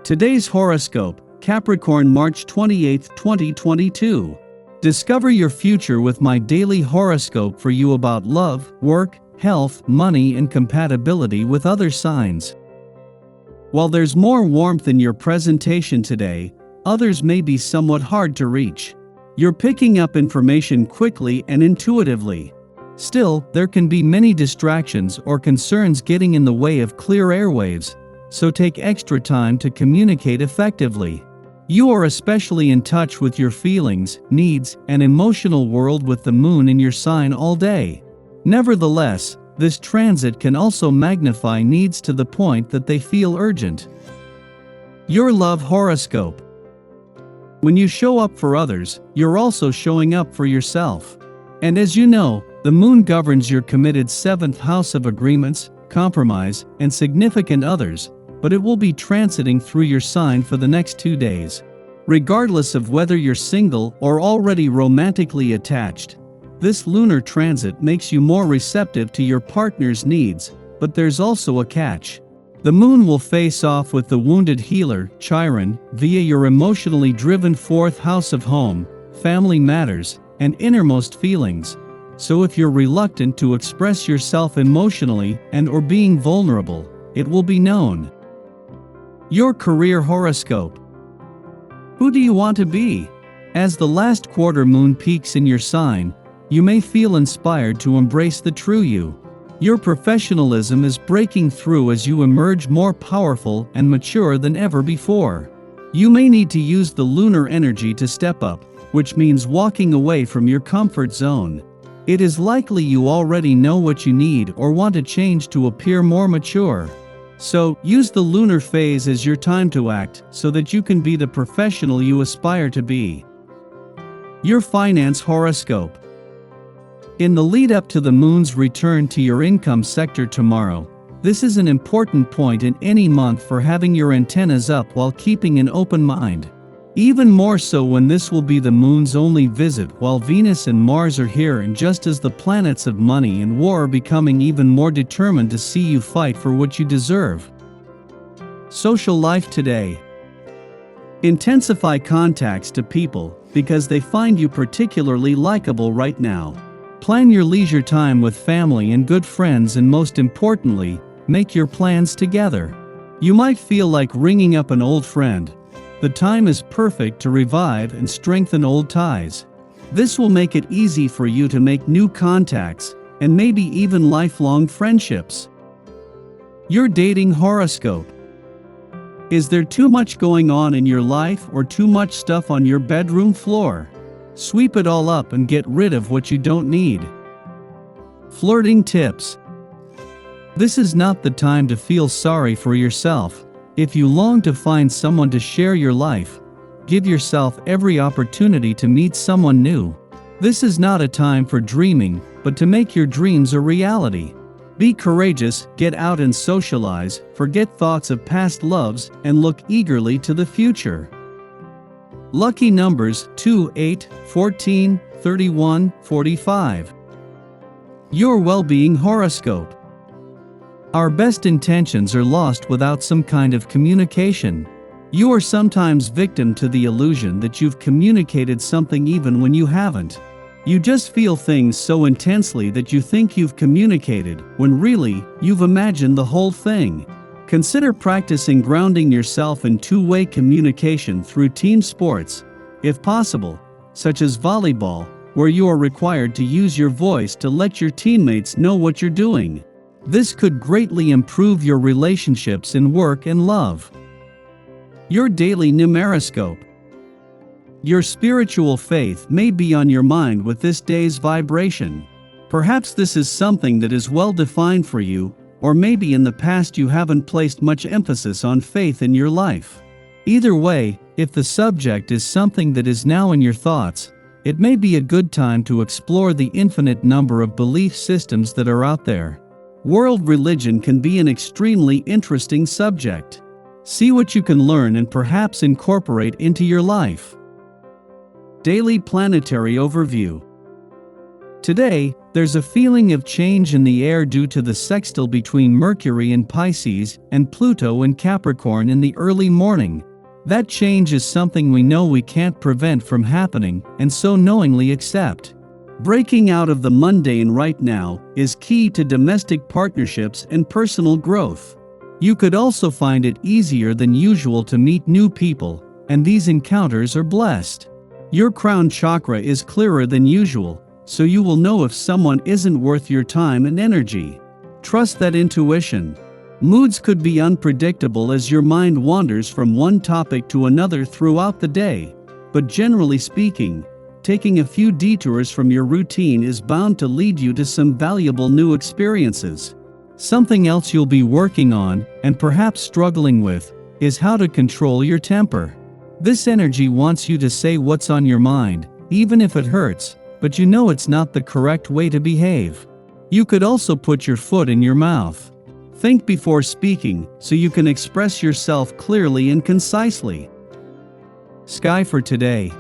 Today's horoscope, Capricorn March 28, 2022. Discover your future with my daily horoscope for you about love, work, health, money, and compatibility with other signs. While there's more warmth in your presentation today, others may be somewhat hard to reach. You're picking up information quickly and intuitively. Still, there can be many distractions or concerns getting in the way of clear airwaves, so take extra time to communicate effectively. You are especially in touch with your feelings, needs, and emotional world with the moon in your sign all day. Nevertheless, this transit can also magnify needs to the point that they feel urgent. Your love horoscope. When you show up for others, you're also showing up for yourself. And as you know, the moon governs your committed 7th house of agreements, compromise, and significant others, but it will be transiting through your sign for the next 2 days. Regardless of whether you're single or already romantically attached, this lunar transit makes you more receptive to your partner's needs, but there's also a catch. The moon will face off with the wounded healer, Chiron, via your emotionally driven 4th house of home, family matters, and innermost feelings. So if you're reluctant to express yourself emotionally and/or being vulnerable, it will be known. Your career horoscope. Who do you want to be? As the last quarter moon peaks in your sign, you may feel inspired to embrace the true you. Your professionalism is breaking through as you emerge more powerful and mature than ever before. You may need to use the lunar energy to step up, which means walking away from your comfort zone. It is likely you already know what you need or want to change to appear more mature. So, use the lunar phase as your time to act so that you can be the professional you aspire to be. Your finance horoscope. In the lead up to the moon's return to your income sector tomorrow, this is an important point in any month for having your antennas up while keeping an open mind. Even more so when this will be the moon's only visit while Venus and Mars are here, and just as the planets of money and war are becoming even more determined to see you fight for what you deserve. Social life today. Intensify contacts to people because they find you particularly likable right now. Plan your leisure time with family and good friends, and most importantly, make your plans together. You might feel like ringing up an old friend. The time is perfect to revive and strengthen old ties. This will make it easy for you to make new contacts, and maybe even lifelong friendships. Your dating horoscope. Is there too much going on in your life or too much stuff on your bedroom floor? Sweep it all up and get rid of what you don't need. Flirting tips. This is not the time to feel sorry for yourself. If you long to find someone to share your life, give yourself every opportunity to meet someone new. This is not a time for dreaming, but to make your dreams a reality. Be courageous, get out and socialize, forget thoughts of past loves, and look eagerly to the future. Lucky numbers 2, 8, 14, 31, 45. Your well-being horoscope. Our best intentions are lost without some kind of communication. You are sometimes victim to the illusion that you've communicated something even when you haven't. You just feel things so intensely that you think you've communicated, when really, you've imagined the whole thing. Consider practicing grounding yourself in two-way communication through team sports, if possible, such as volleyball, where you are required to use your voice to let your teammates know what you're doing. This could greatly improve your relationships in work and love. Your daily numeroscope. Your spiritual faith may be on your mind with this day's vibration. Perhaps this is something that is well defined for you, or maybe in the past you haven't placed much emphasis on faith in your life. Either way, if the subject is something that is now in your thoughts, it may be a good time to explore the infinite number of belief systems that are out there. World religion can be an extremely interesting subject. See what you can learn and perhaps incorporate into your life. Daily Planetary Overview. Today, There's a feeling of change in the air due to the sextile between Mercury in Pisces and Pluto in Capricorn in the early morning. That change is something we know we can't prevent from happening, and so knowingly accept. Breaking out of the mundane right now is key to domestic partnerships and personal growth. You could also find it easier than usual to meet new people, and these encounters are blessed. Your crown chakra is clearer than usual, so you will know if someone isn't worth your time and energy. Trust that intuition. Moods could be unpredictable as your mind wanders from one topic to another throughout the day, but generally speaking, taking a few detours from your routine is bound to lead you to some valuable new experiences. Something else you'll be working on, and perhaps struggling with, is how to control your temper. This energy wants you to say what's on your mind, even if it hurts, but you know it's not the correct way to behave. You could also put your foot in your mouth. Think before speaking, so you can express yourself clearly and concisely. Sky for today.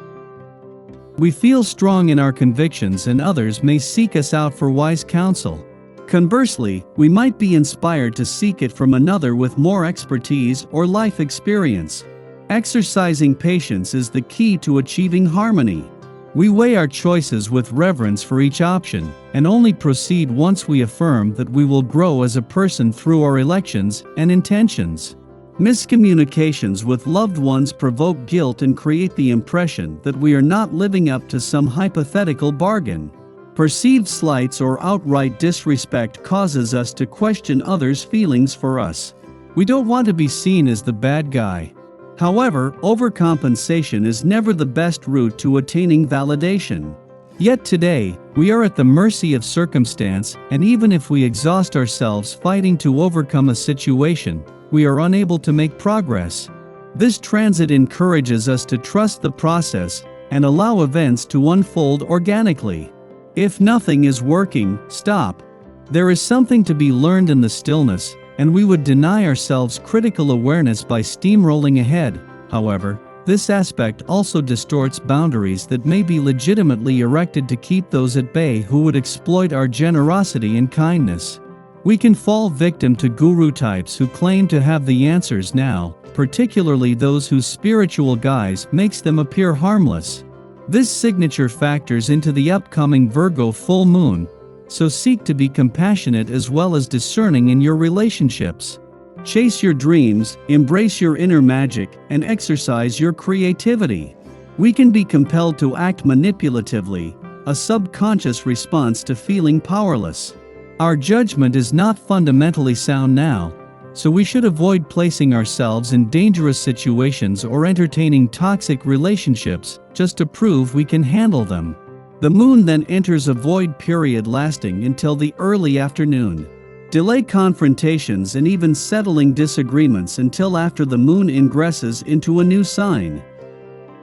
We feel strong in our convictions and others may seek us out for wise counsel. Conversely, we might be inspired to seek it from another with more expertise or life experience. Exercising patience is the key to achieving harmony. We weigh our choices with reverence for each option, and only proceed once we affirm that we will grow as a person through our elections and intentions. Miscommunications with loved ones provoke guilt and create the impression that we are not living up to some hypothetical bargain. Perceived slights or outright disrespect causes us to question others' feelings for us. We don't want to be seen as the bad guy. However, overcompensation is never the best route to attaining validation. Yet today, we are at the mercy of circumstance, and even if we exhaust ourselves fighting to overcome a situation, we are unable to make progress. This transit encourages us to trust the process and allow events to unfold organically. If nothing is working, stop. There is something to be learned in the stillness, and we would deny ourselves critical awareness by steamrolling ahead. However, this aspect also distorts boundaries that may be legitimately erected to keep those at bay who would exploit our generosity and kindness. We can fall victim to guru types who claim to have the answers now, particularly those whose spiritual guise makes them appear harmless. This signature factors into the upcoming Virgo full moon, so seek to be compassionate as well as discerning in your relationships. Chase your dreams, embrace your inner magic, and exercise your creativity. We can be compelled to act manipulatively, a subconscious response to feeling powerless. Our judgment is not fundamentally sound now, so we should avoid placing ourselves in dangerous situations or entertaining toxic relationships just to prove we can handle them. The moon then enters a void period lasting until the early afternoon. Delay confrontations and even settling disagreements until after the moon ingresses into a new sign.